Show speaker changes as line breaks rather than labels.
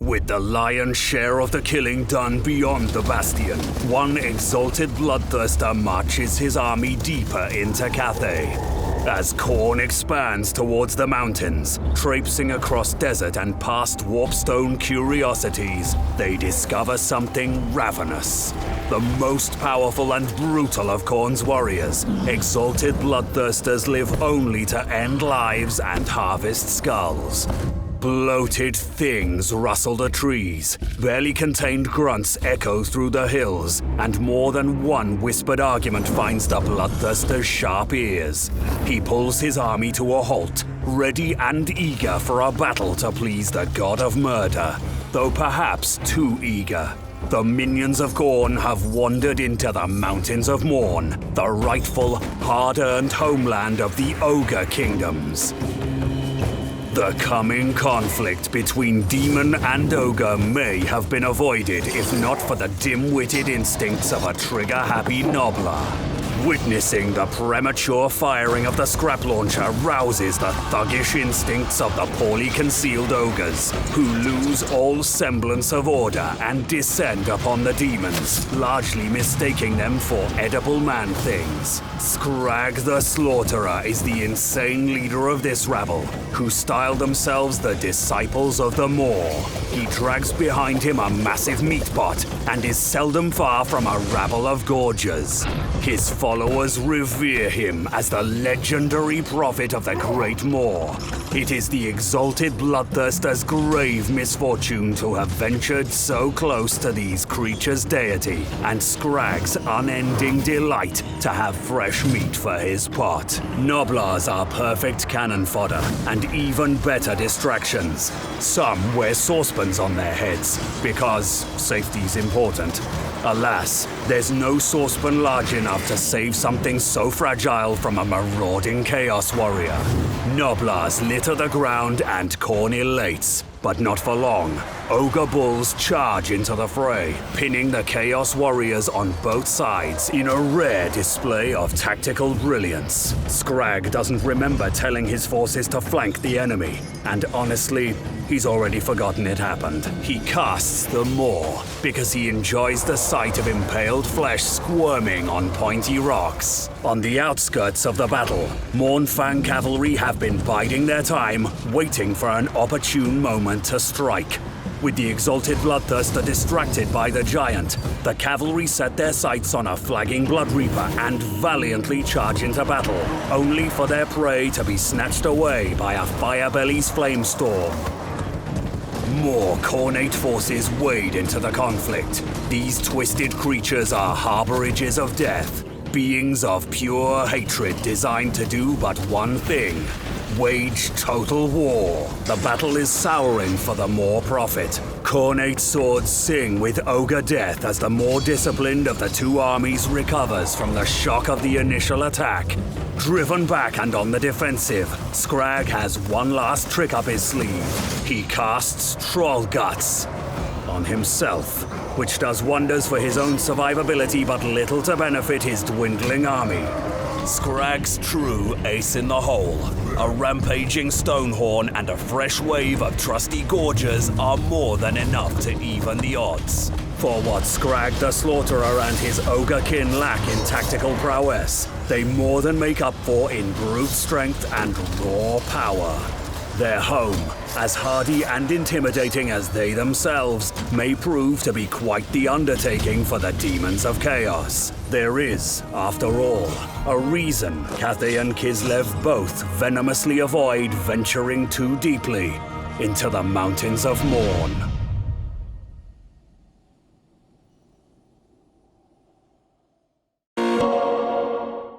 With the lion's share of the killing done beyond the Bastion, one exalted bloodthirster marches his army deeper into Cathay. As Khorne expands towards the mountains, traipsing across desert and past warpstone curiosities, they discover something ravenous. The most powerful and brutal of Khorne's warriors, exalted bloodthirsters live only to end lives and harvest skulls. Bloated things rustle the trees, barely contained grunts echo through the hills, and more than one whispered argument finds the bloodthirster's sharp ears. He pulls his army to a halt, ready and eager for a battle to please the god of murder, though perhaps too eager. The minions of Khorne have wandered into the Mountains of Morn, the rightful, hard-earned homeland of the Ogre kingdoms. The coming conflict between demon and ogre may have been avoided if not for the dim-witted instincts of a trigger-happy Noblar. Witnessing the premature firing of the scrap launcher rouses the thuggish instincts of the poorly concealed ogres, who lose all semblance of order and descend upon the demons, largely mistaking them for edible man-things. Scrag the Slaughterer is the insane leader of this rabble, who style themselves the Disciples of the Maw. He drags behind him a massive meat pot and is seldom far from a rabble of gorgers. His followers revere him as the legendary prophet of the Great Maw. It is the exalted bloodthirster's grave misfortune to have ventured so close to these creatures' deity, and Scrag's unending delight to have fresh meat for his pot. Noblars are perfect cannon fodder, and even better distractions. Some wear saucepans on their heads, because safety's important. Alas, there's no saucepan large enough to save something so fragile from a marauding Chaos Warrior. Noblars litter the ground and Khorne elates, but not for long. Ogre bulls charge into the fray, pinning the Chaos Warriors on both sides in a rare display of tactical brilliance. Scrag doesn't remember telling his forces to flank the enemy, and honestly, he's already forgotten it happened. He casts the Maw because he enjoys the sight of impaled flesh squirming on pointy rocks. On the outskirts of the battle, Mournfang cavalry have been biding their time, waiting for an opportune moment to strike. With the exalted bloodthirster distracted by the giant, the cavalry set their sights on a flagging Blood Reaper and valiantly charge into battle, only for their prey to be snatched away by a Firebelly's flamestorm. More Khornate forces wade into the conflict. These twisted creatures are harborages of death, beings of pure hatred designed to do but one thing: wage total war. The battle is souring for the Maw prophet. Khornate swords sing with ogre death as the more disciplined of the two armies recovers from the shock of the initial attack. Driven back and on the defensive, Scrag has one last trick up his sleeve. He casts Troll Guts on himself, which does wonders for his own survivability but little to benefit his dwindling army. Scrag's true ace in the hole, a rampaging Stonehorn and a fresh wave of trusty Gorgers are more than enough to even the odds. For what Scrag the Slaughterer and his ogre kin lack in tactical prowess, they more than make up for in brute strength and raw power. Their home, as hardy and intimidating as they themselves, may prove to be quite the undertaking for the demons of chaos. There is, after all, a reason Cathay and Kislev both venomously avoid venturing too deeply into the Mountains of Morn.